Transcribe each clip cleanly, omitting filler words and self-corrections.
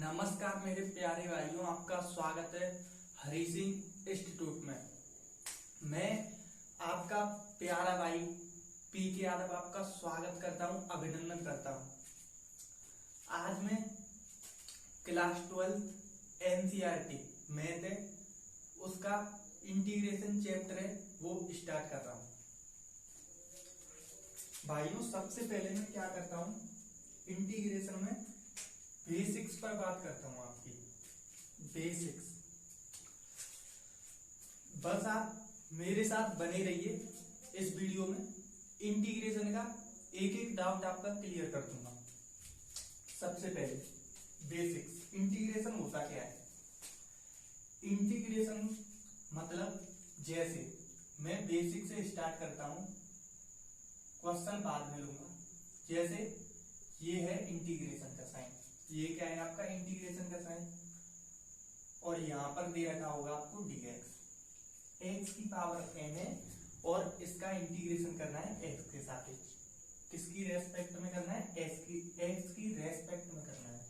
नमस्कार मेरे प्यारे भाइयों, आपका स्वागत है हरी सिंह इंस्टीट्यूट में। मैं आपका प्यारा भाई पी के यादव आपका स्वागत करता हूं, अभिनंदन करता हूं। आज मैं क्लास 12 एनसीईआरटी मैथ है उसका इंटीग्रेशन चैप्टर है वो स्टार्ट कर रहा हूं। भाइयों सबसे पहले मैं क्या करता हूं, इंटीग्रेशन में बेसिक्स पर बात करता हूं। आपकी बेसिक्स, बस आप मेरे साथ बने रहिए इस वीडियो में। इंटीग्रेशन का एक एक डाउट आपका क्लियर कर दूंगा। सबसे पहले बेसिक्स, इंटीग्रेशन होता क्या है। इंटीग्रेशन मतलब, जैसे मैं बेसिक से स्टार्ट करता हूं, क्वेश्चन बाद में लूंगा। जैसे ये है इंटीग्रेशन का साइन, ये क्या है आपका इंटीग्रेशन का साइन, और यहां पर दे रखा होगा आपको dx, x की पावर n है और इसका इंटीग्रेशन करना है x के सापेक्ष। किसकी रेस्पेक्ट में करना है, x की रेस्पेक्ट में करना है,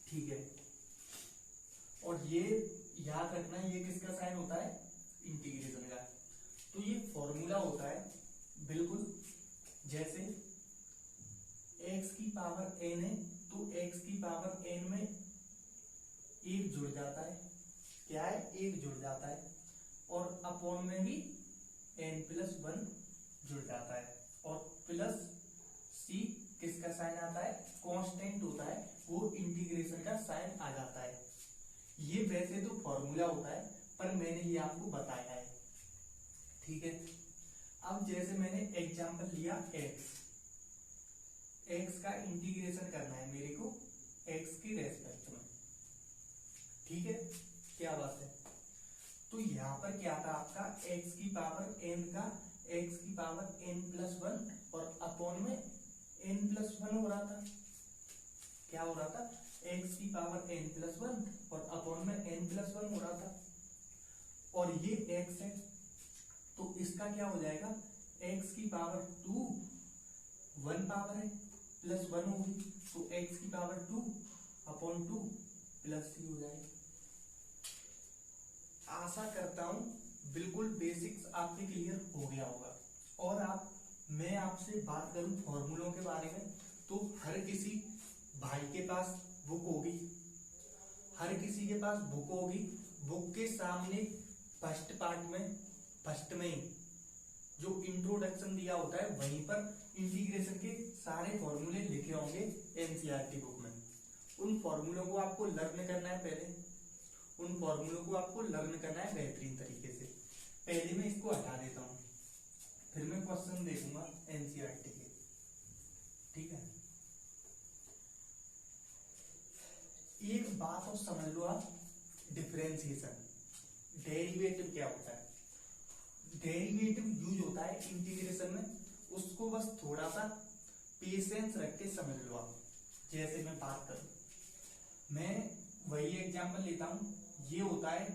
ठीक है। और ये याद रखना है, ये किसका साइन होता है, इंटीग्रेशन का। तो ये फॉर्मूला होता है बिल्कुल, जैसे x की पावर n है तो x की पावर n में एक जुड़ जाता है, क्या है, एक जुड़ जाता है, और अपॉन में भी n+1 जुड़ जाता है, और प्लस c किसका साइन आता है, कांस्टेंट होता है, वो इंटीग्रेशन का साइन आ जाता है। ये वैसे तो फॉर्मूला होता है पर मैंने ये आपको बताया है, ठीक है। अब जैसे मैंने एग्जांपल लिया x का इंटीग्रेशन करना है मेरे को x की रेस्पेक्ट में, ठीक है, क्या बात है। तो यहां पर क्या था आपका, x की पावर n का x की पावर n+1 और अपॉन में n+1 हो रहा था। क्या हो रहा था, x की पावर n+1 और अपॉन में n+1 हो रहा था, और ये x है तो इसका क्या हो जाएगा, x की पावर 2 1 पावर है +1 होगी तो x की पावर 2 अपॉन 2 प्लस c हो जाएगा। आशा करता हूं बिल्कुल बेसिक्स आपके क्लियर हो गया होगा। और मैं आपसे बात करूं फॉर्मूलों के बारे में, तो हर किसी भाई के पास बुक होगी, हर किसी के पास बुक होगी। बुक के सामने फर्स्ट पार्ट में, फर्स्ट में ही जो इंट्रोडक्शन दिया होता है वहीं पर इंटीग्रेशन के सारे फॉर्मूले लिखे होंगे एनसीईआरटी बुक में। उन फॉर्मूलों को आपको लर्न करना है, पहले उन फॉर्मूलों को आपको लर्न करना है बेहतरीन तरीके से। पहले मैं इसको हटा देता हूं, फिर मैं क्वेश्चन देखूंगा एनसीईआरटी के, ठीक है। एक बात और समझ लो आप, डिफरेंशिएशन, डेरिवेटिव क्या होता है। डेरिवेटिव यूज होता है इंटीग्रेशन में, उसको बस थोड़ा सा पेशेंस रख के समझ लो आप। जैसे मैं बात करूं, मैं वही एग्जांपल लेता हूं, ये होता है,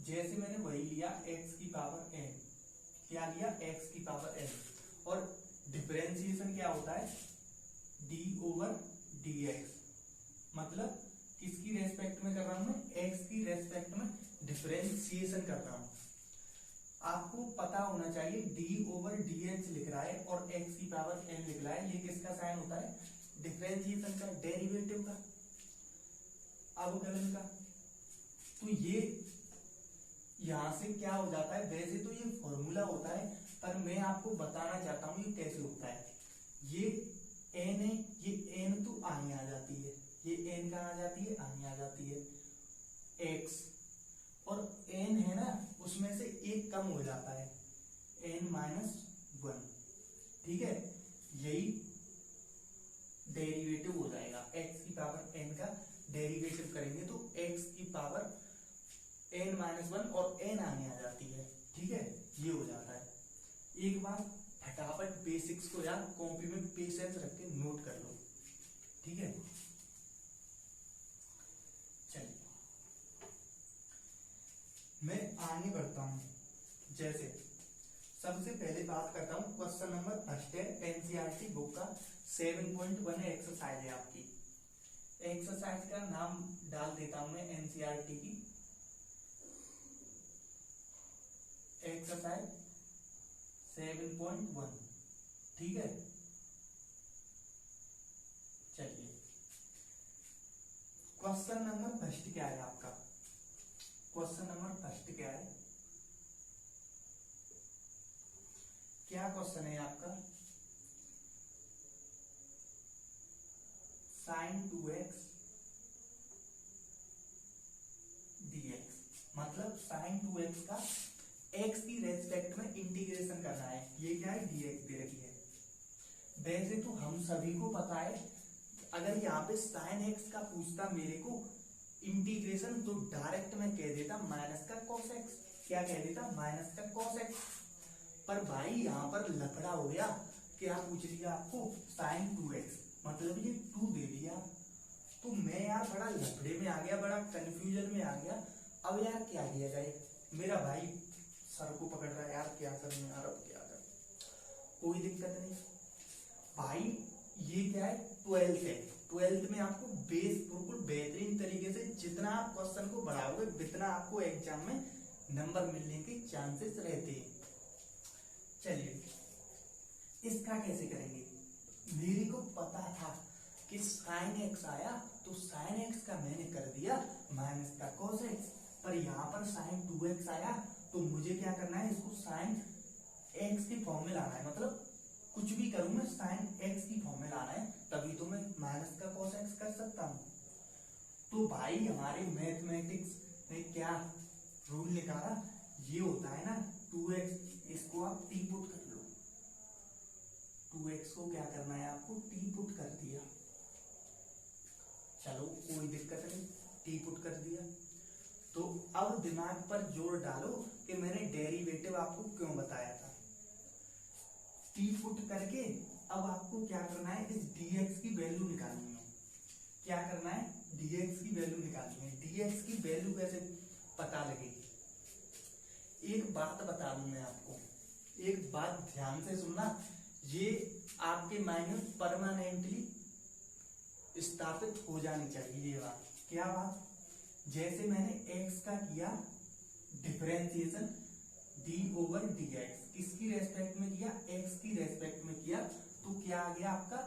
जैसे मैंने वही लिया x की पावर n, क्या लिया, x की पावर n, और डिफरेंशिएशन क्या होता है, d/dx, मतलब किसकी रेस्पेक्ट में कर रहा हूं मैं, x की रेस्पेक्ट में डिफरेंशिएशन कर रहा हूं। आपको पता होना चाहिए d/dx लिख रहा है और x की पावर n लिख रहा है, ये किसका साइन होता है, डिफरेंशिएशन का, डेरिवेटिव का, अवकलन का। तो ये यहां से क्या हो जाता है, वैसे तो ये फॉर्मूला होता है पर मैं आपको बताना चाहता हूं ये कैसे होता है। ये n है, ये n तो आगे आ जाती है, ये n कहां आ जाती है, आगे आ जाती है, x, और n है ना उसमें से एक कम हो जाता है, n-1, ठीक है। यही डेरिवेटिव हो जाएगा, x की पावर n का डेरिवेटिव करेंगे तो x की पावर n-1 और n आगे आ जाती है, ठीक है, ये हो जाता है। एक बार फटाफट बेसिक्स को यार कॉपी में पेशेंस रख के नोट कर लो, ठीक है। चलिए मैं आगे बढ़ता हूं। जैसे सबसे पहले बात करता हूं, क्वेश्चन नंबर फर्स्ट है एनसीईआरटी बुक का 7.1 एक्सरसाइज है आपकी, एक्सरसाइज का नाम डाल देता हूं मैं एनसीईआरटी की एक्सरसाइज 7.1। ठीक है, चलिए क्वेश्चन नंबर फर्स्ट क्या है आपका? क्वेश्चन नंबर फर्स्ट क्या है? क्या क्वेश्चन है आपका? sin 2x dx, मतलब sin 2x का x की रेस्पेक्ट में इंटीग्रेशन करना है। ये क्या है? dx दे रखी है। वैसे तो हम सभी को पता है, अगर यहाँ पे sin x का पूछता मेरे को इंटीग्रेशन, तो डायरेक्ट मैं कह देता माइनस का cos x। क्या कह देता? माइनस का cos x। पर भाई यहाँ पर लफड़ा हो गया। क्या पूछ लिया आपको? sin 2x, मतलब ये 2 दे दिया। तो मैं यार बड़ा लफड़े में आ गया, बड़ा कंफ्यूजन में आ गया। अब यार क्या किया जाए? मेरा भाई सर को पकड़ रहा है, यार क्या करूं यार, अब क्या करूं? कोई दिक्कत नहीं भाई, ये क्या है? 12th है। 12th में आपको बेस बिल्कुल बेहतरीन तरीके से जितना आप क्वेश्चन को बढ़ाओगे उतना आपको एग्जाम में नंबर मिलने के चांसेस रहते हैं। चलिए इसका कैसे करेंगे? मेरे को पता था कि sin x आया, तो sin x का मैंने कर दिया माइनस का cos x। पर यहाँ पर sin 2x आया, तो मुझे क्या करना है? इसको sin x की फॉर्म में लाना है। मतलब कुछ भी करूं मैं sin x की फॉर्म में लाना है, तभी तो मैं माइनस का cos x कर सकता हूं। तो भाई हमारे मैथमेटिक्स में क्या रूल निकाला? ये होता है ना 2x, इसको आप t पुट कर लो। 2x को क्या करना है आपको? t पुट कर दिया। चलो कोई दिक्कत नहीं, t पुट कर दिया। तो अब दिमाग पर जोर डालो कि मैंने डेरिवेटिव आपको क्यों बताया था। t पुट करके अब आपको क्या करना है? इस dx की वैल्यू निकालनी है। क्या करना है? dx की वैल्यू निकालनी है। dx की वैल्यू कैसे पता लगेगी? एक बात बता दूं मैं आपको, एक बात ध्यान से सुनना, ये आपके माइंड में परमानेंटली स्थापित हो जानी चाहिए ये बात। क्या बात? जैसे मैंने x का किया डिफरेंशिएशन d ओवर dx, किसकी रेस्पेक्ट में किया? x की रेस्पेक्ट में किया, तो क्या आ गया आपका?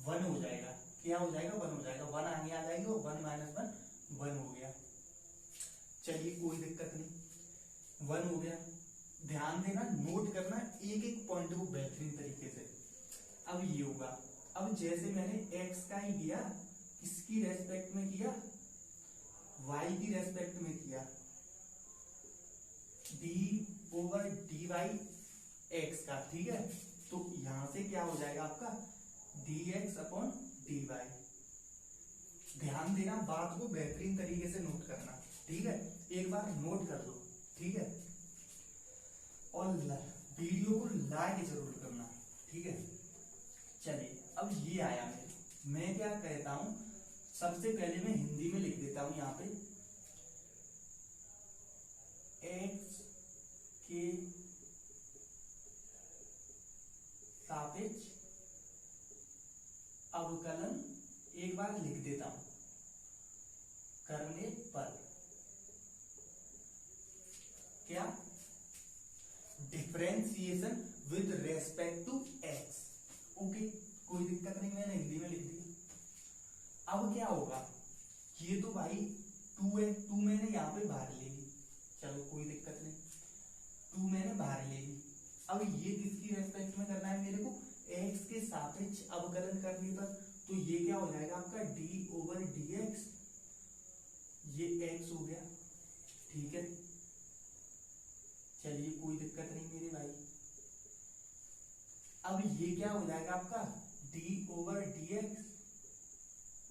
1 हो जाएगा। क्या हो जाएगा? 1 हो जाएगा। 1 आगे आ जाएगा, 1 माइनस 1 1 हो गया। चलिए कोई दिक्कत नहीं, 1 हो गया। ध्यान देना, नोट करना एक एक पॉइंट को बेहतरीन तरीके से। अब ये होगा, अब जैसे मैंने x का ही किया, किसकी रेस्पेक्ट में किया? y की रेस्पेक्ट में किया, d ओवर dy x का। ठीक है, तो यहां से क्या हो जाएगा आपका? dx upon dy। ध्यान देना, बात को बेहतरीन तरीके से नोट करना। ठीक है, एक बार नोट कर लो। ठीक है, और वीडियो को लाइक जरूर करना। ठीक है, चलिए अब ये आया मैं क्या कहता हूं, सबसे पहले मैं हिंदी में लिख देता हूं यहाँ पे x के सापेक्ष अवकलन एक बार लिख देता हूं करने पर क्या? Differentiation with respect to x। Okay, कोई दिक्कत नहीं, मैंने हिंदी में लिख दिया। अब क्या होगा? ये तो भाई 2 है, 2 मैंने यहाँ पे बाहर ले ली। चलो कोई दिक्कत नहीं, 2 मैंने बाहर ले ली। अब ये किसकी रेस्पेक्ट में करना है मेरे को? x के सापेक्ष अवकलन करने पर। तो ये क्या हो जाएगा आपका? d ओवर dx, ये x हो गया। ठीक है, चलिए कोई दिक्कत नहीं मेरे भाई। अब ये क्या हो जाएगा आपका? d ओवर dx,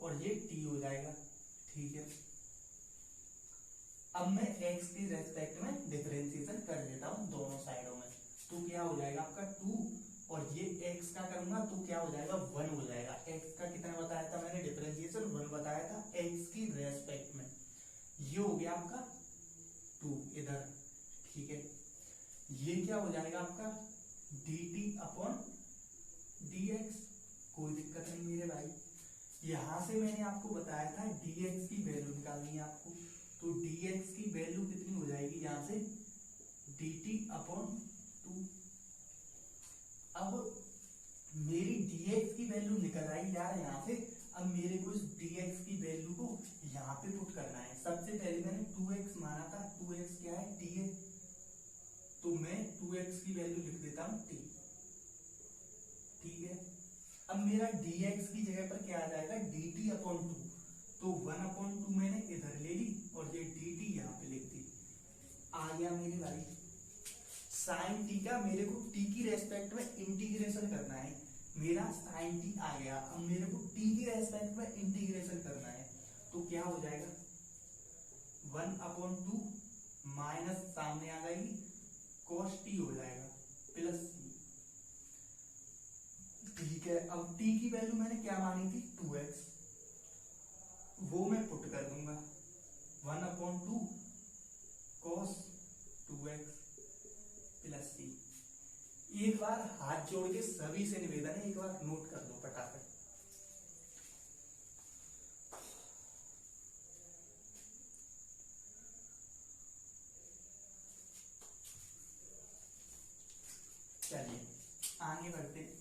और ये t हो जाएगा। ठीक है, अब मैं x की रेस्पेक्ट में डिफरेंशिएशन कर देता हूं दोनों साइडों में। तो क्या हो जाएगा आपका? 2, और ये x का करूंगा तो क्या हो जाएगा? 1 हो जाएगा। x का कितना बताया था मैंने? डिफरेंशिएशन 1 बताया था x की रेस्पेक्ट में। ये हो गया आपका 2 इधर। ठीक है, ये क्या हो जाएगा आपका? dt upon dx। कोई दिक्कत नहीं मेरे भाई। यहां से मैंने आपको बताया था dx की वैल्यू निकालनी है आपको, तो dx की वैल्यू कितनी हो जाएगी यहां से dt/2। अब मेरी dx की वैल्यू निकल आई यार यहाँ से। अब मेरे को इस dx की वैल्यू को यहाँ पे पुट करना है। सबसे पहले मैंने 2x माना था, 2x क्या है dx, तो मैं 2x की वैल्यू लिख देता हूँ t। ठीक है, अब मेरा dx की जगह पर क्या आ जाएगा dt/2, तो 1/2 मैंने इधर ले ली और ये dt यहाँ पे लिख दी। आ गया मेरे भाई साइन टी का, मेरे को t की रेस्पेक्ट में इंटीग्रेशन करना है। मेरा साइन टी आ गया, अब मेरे को t की रेस्पेक्ट में इंटीग्रेशन करना है, तो क्या हो जाएगा 1/2 माइनस सामने आ जाएगी cos t हो जाएगा प्लस c। ठीक है, अब t की वैल्यू मैंने क्या मानी थी 2x, वो मैं पुट कर दूंगा 1/2 cos 2x प्लस c। एक बार हाथ जोड़ के सभी से निवेदन है, एक बार नोट कर दो फटाफट। चलिए आगे बढ़ते हैं।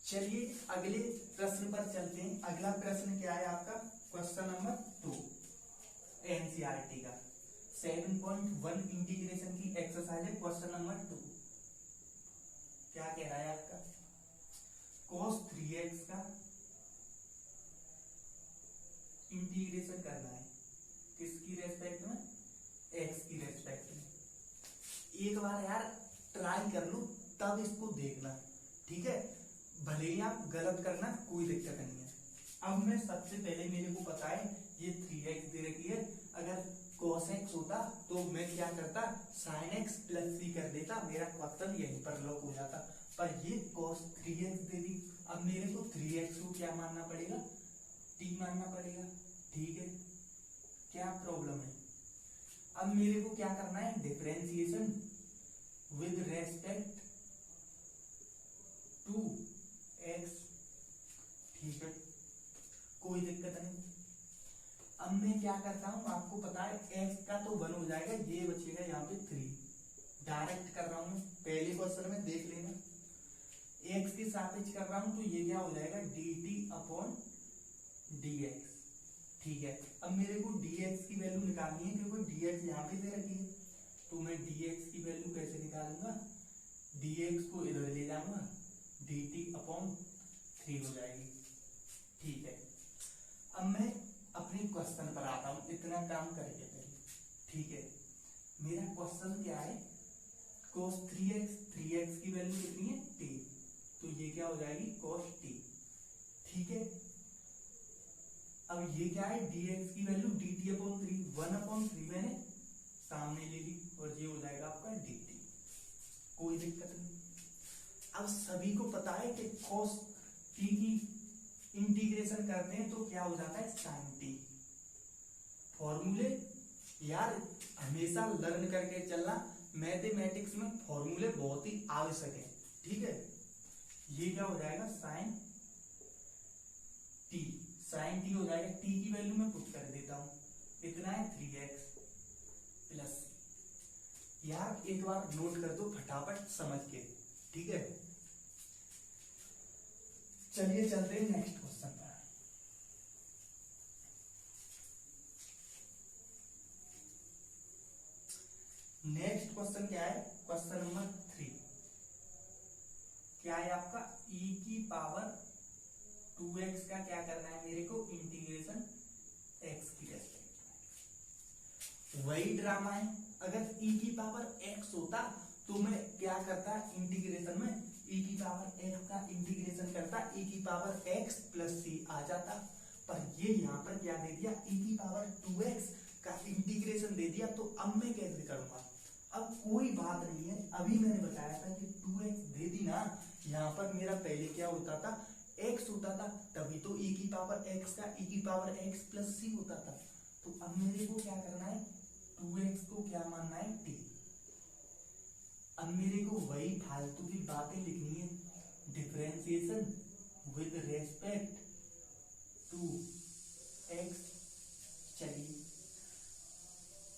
चलिए अगले प्रश्न पर चलते हैं। अगला प्रश्न क्या है आपका क्वेश्चन नंबर 2 एनसीईआरटी का 7.1 इंटीग्रेशन की एक्सरसाइज है। क्वेश्चन नंबर 2 क्या कह रहा है आपका cos 3x का इंटीग्रेशन करना है, किसकी रेस्पेक्ट में x की रेस्पेक्ट में। एक बार यार ट्राई कर लो तब इसको देखना, ठीक है, भले ही आप गलत करना कोई दिक्कत नहीं है। अब मैं सबसे पहले मेरे को पता है ये 3x दे रखी है, अगर cos x होता तो मैं क्या करता sin x प्लस c कर देता, मेरा क्वेश्चन यहीं पर लॉक हो जाता। पर ये cos 3x दे दी, अब मेरे को 3x को क्या मानना पड़ेगा t मानना पड़ेगा। ठीक है, क्या प्रॉब्लम है। अब मेरे को क्या करना है differentiation with respect to x। ठीक है, कोई दिक्कत नहीं। अब मैं क्या करता हूं आपको पता है x का तो 1 हो जाएगा, ये बचेगा यहाँ पे 3। डायरेक्ट कर रहा हूं, पहले क्वेश्चन में देख लेना x के सापेक्ष कर रहा हूं, तो ये क्या हो जाएगा dt/dx। ठीक है, अब मेरे को dx की वैल्यू निकालनी है क्योंकि dx यहाँ पे दे रखी है, तो मैं dx की वैल्यू कैसे निकालूंगा, dx को इधर ले जाऊंगा dt/3 हो जाएगी। ठीक है, अब मैं अपने क्वेश्चन पर आता हूं, इतना काम करके पहले। ठीक है, मेरा क्वेश्चन क्या है cos 3x की वैल्यू कितनी है t, तो ये क्या हो जाएगी cos t। ठीक है, अब ये क्या है dx की वैल्यू dt/3, 1/3 मैंने सामने ले ली और ये हो जाएगा आपका dt। कोई दिक्कत नहीं। अब सभी को पता है कि cos t की इंटीग्रेशन करते हैं तो क्या हो जाता है sin t। फॉर्मूले यार हमेशा लर्न करके चलना, मैथमेटिक्स में फॉर्मूले बहुत ही आवश्यक है। ठीक है, ये क्या हो जाएगा sin t हो जाएगा, t की वैल्यू में पुट कर देता हूं, इतना है 3x प्लस। यार एक बार नोट कर दो फटाफट समझ के। ठीक है, चलिए चलते हैं नेक्स्ट क्वेश्चन पर। नेक्स्ट क्वेश्चन क्या है क्वेश्चन नंबर 3 क्या है आपका e⁻2x का क्या करना है मेरे को इंटीग्रेशन x की रेस्पेक्ट में। वही ड्रामा है, अगर e⁻x होता तो मैं क्या करता इंटीग्रेशन में e⁻x का इंटीग्रेशन करता e⁻x प्लस c आ जाता, पर ये यहाँ पर क्या दे दिया e⁻2x का इंटीग्रेशन दे दिया, तो अब मैं कैसे करूंगा। अब कोई बात नहीं है, अभी मैंने बताया था कि 2x दे दी ना, यहाँ पर मेरा पहले क्या होता था x होता था, तभी तो e⁻x का e⁻x प्लस c होता था। तो अब मेरे को क्या करना है 2x को क्या मानना है फालतू की बातें लिखनी है। Differentiation with respect to x, चलिए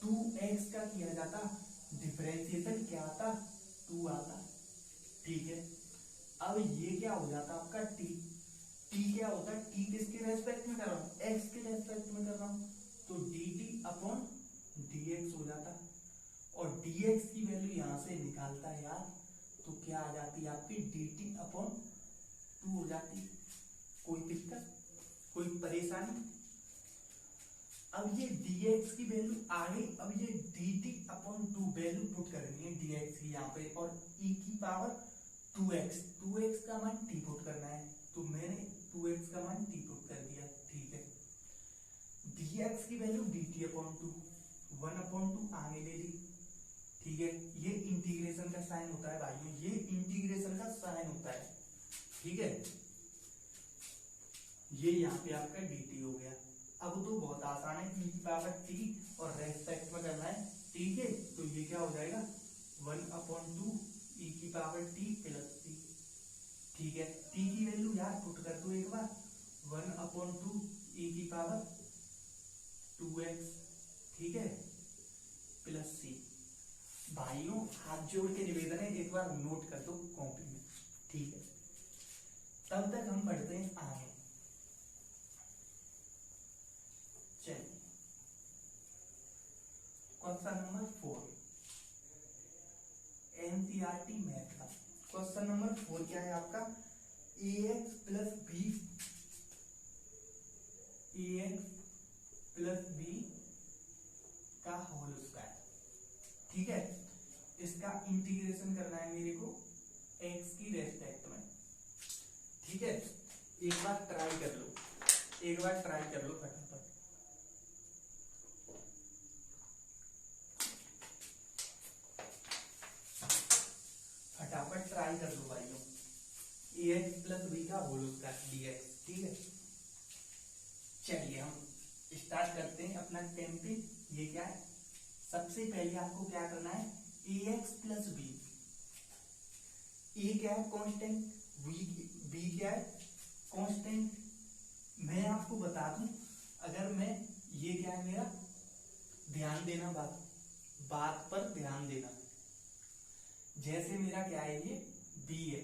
2x का किया जाता, डिफरेंशिएशन क्या आता, 2 आता, ठीक है। अब ये क्या हो जाता आपका t, t क्या होता है, t किसके रेस्पेक्ट में कर रहा हूँ, x के रेस्पेक्ट में कर रहा हूँ, तो dt अपॉन dx हो जाता। और dx की वैल्यू यहां से निकालता है यार, तो क्या आ जाती है आपकी dt अपॉन 2 हो जाती। कोई दिक्कत, कोई परेशानी। अब ये dx की वैल्यू आ गई, अब ये dt अपॉन 2 वैल्यू पुट करनी है dx की यहाँ पे, और e की पावर 2x, 2x का मान t पुट करना है, तो मैंने 2x का मान t पुट कर दिया, ठीक है। dx की वैल्यू dt अपॉन 2, 1 अपॉन 2 आगे ले ली, ठीक है। ये इंटीग्रेशन का साइन होता है भाइयों, ये इंटीग्रेशन का साइन होता है, ठीक है। ये यहाँ पे आपका dt हो गया। अब तो बहुत आसान है, e की पावर t और रेस्पेक्ट में करना है, ठीक है। तो ये क्या हो जाएगा 1 अपॉन 2 e की पावर t प्लस t, ठीक है। t की वैल्यू यार पुट कर दो एक बार, 1 अपॉन 2 e की पावर 2x, ठीक है, प्लस c। भाइयों हाथ जोड़ के निवेदन है, एक बार नोट कर दो कॉपी में, ठीक है। तब तक हम पढ़ते हैं आगे। चलिए क्वेश्चन नंबर 4 एनसीईआरटी मैथ का क्वेश्चन नंबर 4 क्या है आपका, ax प्लस बी का होल स्क्वायर, ठीक है। इसका इंटीग्रेशन करना है मेरे को x की रेस्पेक्ट में, ठीक है। एक बार ट्राई कर लो, एक बार ट्राई कर लो फटाफट। फटाफट ट्राई कर लो भाइयों, ax प्लस बी का होल स्क्वायर dx, ठीक है। चलिए हम स्टार्ट करते हैं अपना टेम्पलेट। ये क्या है, सबसे पहले आपको क्या करना है, ax प्लस बी, ए क्या है कांस्टेंट, बी क्या है कांस्टेंट। मैं आपको बता दूं, अगर मैं ये क्या है मेरा, ध्यान देना बात पर ध्यान देना। जैसे मेरा क्या है, ये बी है,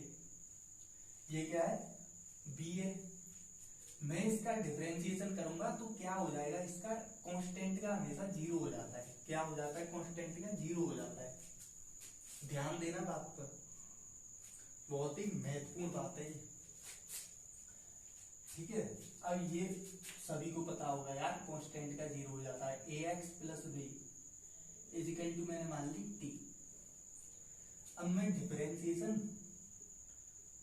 ये क्या है बी है, मैं इसका डिफरेंशिएशन करूंगा तो क्या हो जाएगा, इसका कांस्टेंट का हमेशा 0 हो जाता है। क्या हो जाता है, कांस्टेंट का 0 हो जाता है। ध्यान देना बात पर, बहुत ही महत्वपूर्ण बात है ये, ठीक है। अब ये सभी को पता होगा यार, कांस्टेंट का 0 हो जाता है। ax plus b equal to मैंने मान ली t। अब मैं differentiation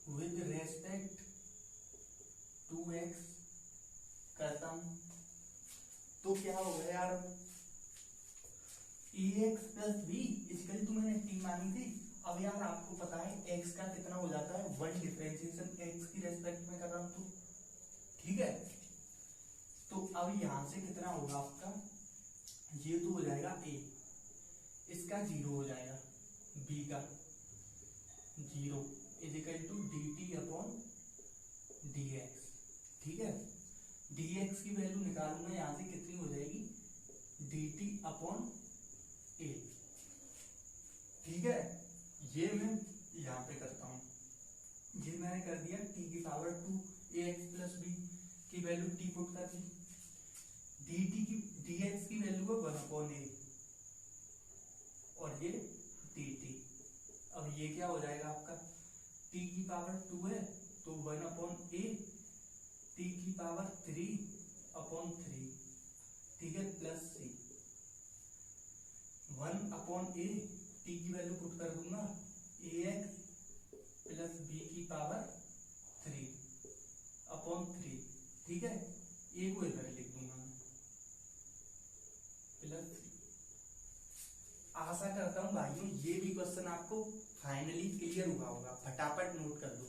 with respect to x करता हूं, तो क्या होगा यार, ax plus b equal to मैंने t मानी थी। अब यार आपको पता है x का कितना हो जाता है, 1 डिफरेंशिएशन x की रेस्पेक्ट में कर रहा हूं तो, ठीक है। तो अब यहां से कितना होगा आपका, ये तो हो जाएगा a, इसका 0 हो जाएगा, b का 0 equal to dt upon dx, ठीक है। dx की वैल्यू निकालूंगा यहां से, कितनी हो जाएगी dt अपॉन a, ठीक है। ये मैं यहां पे करता हूं, ये मैंने कर दिया t की पावर 2 ax प्लस b की वैल्यू t पुट कर दी, dt की dx की वैल्यू को 1 अपॉन a, और ये dt। अब ये क्या हो जाएगा आपका, t की पावर 2 है तो 1 अपॉन a, t की पावर 3 अपॉन 3, ठीक है, plus c, 1 upon a, t की वैल्यू पुट कर दूंगा ax प्लस b की पावर 3 अपॉन 3, ठीक है। a को इधर लिख दूंगा मैं प्लस 3। आशा करता हूं भाइयों ये भी क्वेश्चन आपको फाइनली क्लियर हुआ होगा, फटाफट नोट कर दो।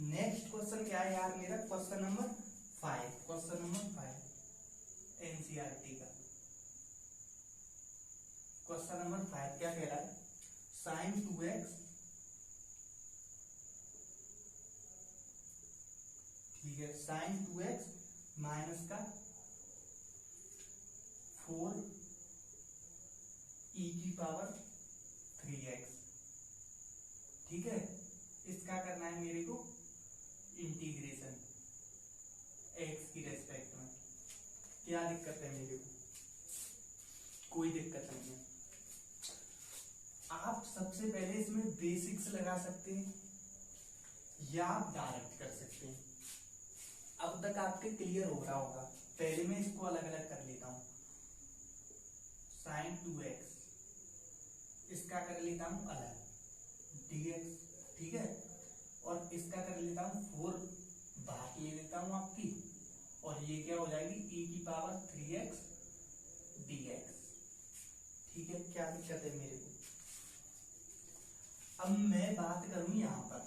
नेक्स्ट क्वेश्चन क्या है यार मेरा, क्वेश्चन नंबर 5 एनसीईआरटी का क्वेश्चन नंबर 5 क्या कह रहा है, साइन 2x, ठीक है, साइन 2x माइनस का 4 e की पावर 3x, ठीक है, इसका करना है मेरे को इंटीग्रेशन x की रेस्पेक्ट में। क्या दिक्कत है मेरे को, कोई दिक्कत नहीं है। आप सबसे पहले इसमें बेसिक्स लगा सकते हैं या आप डायरेक्ट कर सकते हैं। अब तक आपके क्लियर हो रहा होगा, पहले मैं इसको अलग अलग कर लेता हूं। साइन 2x इसका कर लेता हूं अलग dx, ठीक है, और इसका कर लेता हूं 4 भाग ले लेता हूं आपकी, और ये क्या हो जाएगी e की पावर 3x dx, ठीक है। क्या दिक्कत है मेरे को, अब मैं बात करूं यहां पर,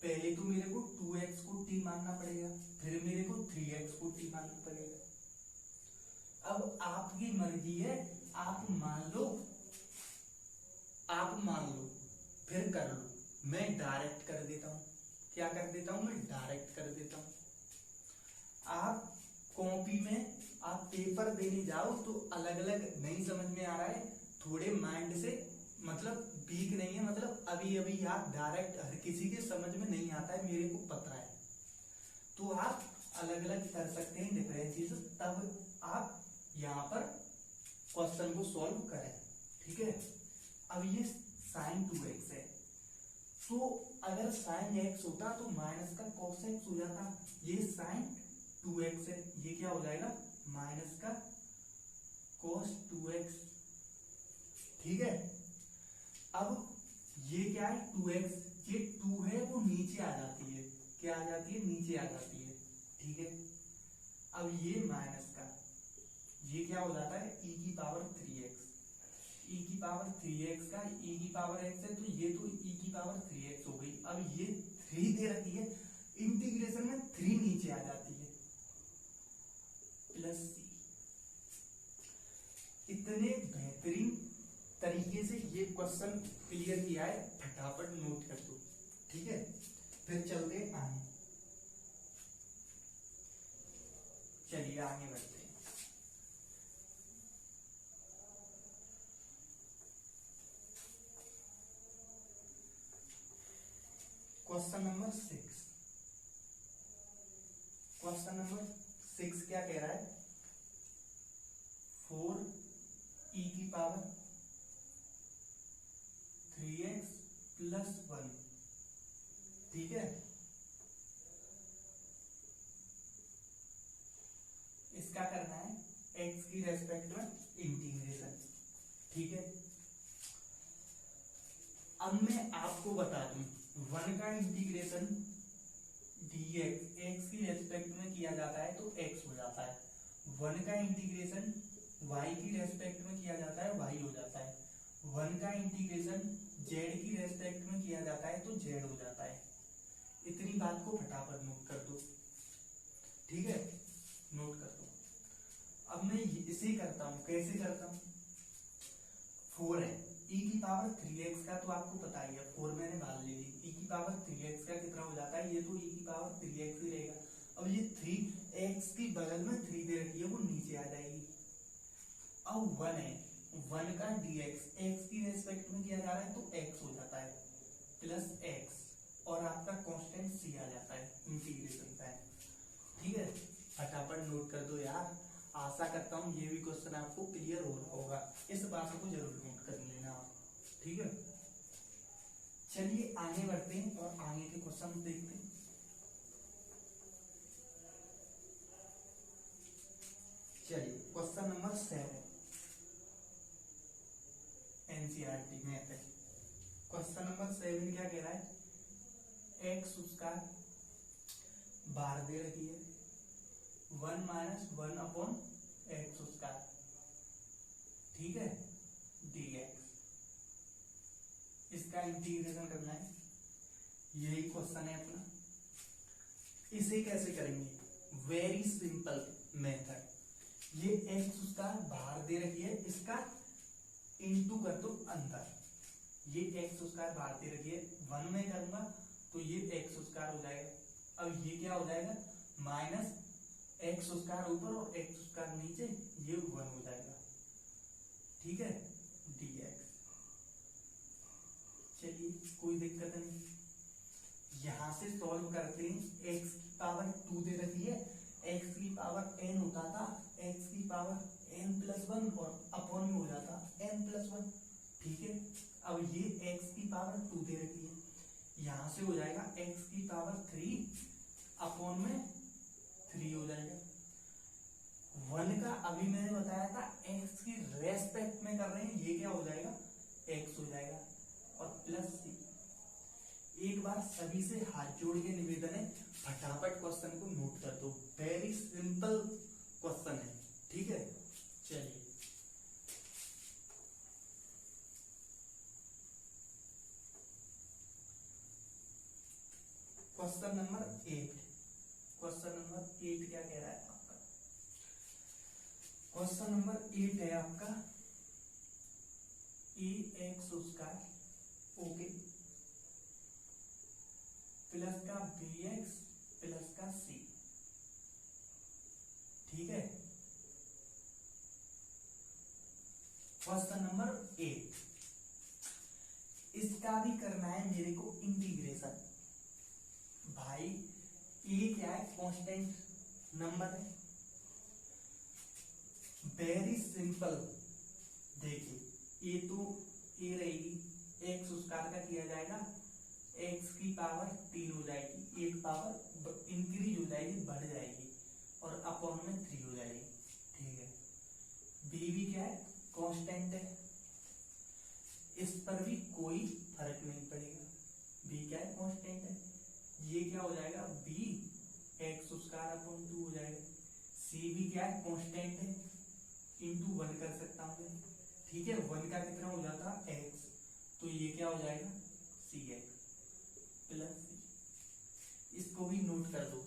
पहले तो मेरे को 2x को t मानना पड़ेगा, फिर मेरे को 3x को t मानना पड़ेगा। अब आपकी मर्जी है, आप मान लो फिर कर लो। मैं डायरेक्ट कर देता हूं, क्या कर देता हूं, मैं डायरेक्ट कर देता हूं। आप कॉपी में आप पेपर देने जाओ तो अलग अलग नहीं समझ में आ रहा है, थोड़े माइंड से मतलब वीक नहीं है, मतलब अभी अभी आप डायरेक्ट हर किसी के समझ में नहीं आता है, मेरे को पता है, तो आप अलग अलग कर सकते हैं डिफरेंशिएशन, तब आप यहाँ पर क्वेश्चन को सॉल्व करें, ठीक है। अब ये साइन 2x है, तो अगर साइन x होता तो माइनस का cos x हो जाता, ये साइन 2x है, ये क्या हो जाएगा माइनस का cos 2x, ठीक है। अब ये क्या है 2x, ये 2 है वो नीचे आ जाती है, क्या आ जाती है, नीचे आ जाती है, ठीक है। अब ये माइनस का, ये क्या हो जाता है e की पावर 3x, e की पावर 3x का e की पावर x है, तो ये तो e की पावर 3x हो गई। अब ये 3 दे रखी है, इंटीग्रेशन में 3 नीचे आ जाती है, प्लस c। इतने बेहतरीन तरीके से ये क्वेश्चन क्लियर किया है, फटाफट नोट कर दो, ठीक है। फिर चलते आगे, चलिए आगे बढ़ते हैं। क्वेश्चन नंबर 6, क्वेश्चन नंबर 6 क्या कह रहा है, 4 e की पावर 3x प्लस 1, ठीक है। इसका करना है x की रेस्पेक्ट में इंटीग्रेशन, ठीक है। अब मैं आपको बता दूं, 1 का इंटीग्रेशन dx x की रेस्पेक्ट में किया जाता है तो x हो जाता है, 1 का इंटीग्रेशन y की रेस्पेक्ट में किया जाता है y हो जाता है, 1 का इंटीग्रेशन z की रेस्पेक्ट में किया जाता है तो z हो जाता है। इतनी बात को फटाफट नोट कर दो, ठीक है, नोट कर दो। अब मैं इसे करता हूं, कैसे करता हूं, 4 है, e की पावर 3x का तो आपको पता ही है, 4 मैंने बाहर ले ली, e की पावर 3x का कितना हो जाता है, ये तो e की पावर 3x ही रहेगा। अब ये 3x की बगल में 3 दे रखी है, वो नीचे आ जाएगी। अब 1 है, 1 का dx x की रेस्पेक्ट में किया जा रहा है तो x हो जाता है, प्लस x, और आपका कांस्टेंट c आ जाता है इंटीग्रेशन साइन, ठीक है। फटाफट नोट कर दो यार, आशा करता हूं ये भी क्वेश्चन आपको क्लियर हो रहा होगा, इस बात को जरूर नोट कर लेना आप, ठीक है। चलिए आगे बढ़ते हैं और आगे के क्वेश्चन देखते हैं। चलिए क्वेश्चन नंबर 7 एनसीईआरटी मैथ है। क्वेश्चन नंबर 7 क्या कह रहा है, x उसका बार दे रखी है, 1 माइनस 1 अपॉन एक्स उसका, ठीक है, dx, इसका इंटीग्रेशन करना है। यही क्वेश्चन है अपना। इसे कैसे करेंगे? Very simple method. ये एक्स उसका बाहर दे रखी है, इसका इंटू कर दो अंदर। ये एक्स स्क्वायर बाहर दे रखी है, 1 में करूंगा तो ये एक्स स्क्वायर हो जाएगा। अब ये क्या हो जाएगा? माइनस एक्स स्क्वायर ऊपर और एक्स स्क्वायर नीचे, ये 1 हो जाएगा। ठीक है, dx। चलिए कोई दिक्कत नहीं, यहां से सॉल्व करते हैं। x की पावर 2 दे रखी है, x की पावर n होता था x की पावर n+1 और अपॉन में हो जाता n+1। ठीक है, अब ये x की पावर 2 दे रखी है, यहां से हो जाएगा x की पावर 3 अपॉन में 3 हो जाएगा। 1 का अभी मैंने बताया था x की रेस्पेक्ट में कर रहे हैं, ये क्या हो जाएगा? x हो जाएगा और प्लस c। एक बार सभी से हाथ जोड़ के निवेदन है, फटाफट क्वेश्चन को नोट कर दो। वेरी सिंपल क्वेश्चन है। ठीक है, चलिए क्वेश्चन नंबर 8। क्वेश्चन नंबर 8 क्या कह रहा है आपका? क्वेश्चन नंबर 8 है आपका ax स्क्वायर ओके प्लस का bx प्लस का c। ठीक है, क्वेश्चन नंबर 8, इसका भी करना है मेरे को इंटीग्रेशन। भाई ये क्या है? कांस्टेंट नंबर है, वेरी सिंपल। देखिए ये तो ये रहेगी, एक्स स्क्वायर का किया जाएगा, एक्स की पावर 3 हो जाएगी, एक पावर इंक्रीज हो जाएगी, बढ़ जाएगी और अपॉन में 3 हो जाएगी। ठीक है, बी भी क्या है? कांस्टेंट है, इस पर भी कोई फर्क नहीं पड़ेगा। बी क्या है? कांस्टेंट है। ये क्या हो जाएगा? बी एक्स स्क्वायर अपॉन 2 हो जाएगा। सी भी क्या है? कांस्टेंट है, इंटू 1 कर सकता हूँ। ठीक है, 1 का कितना हो जाता? एक्स, तो ये क्या हो जाएगा? सी एक्स प्लस सी। इसको भी नोट कर दो।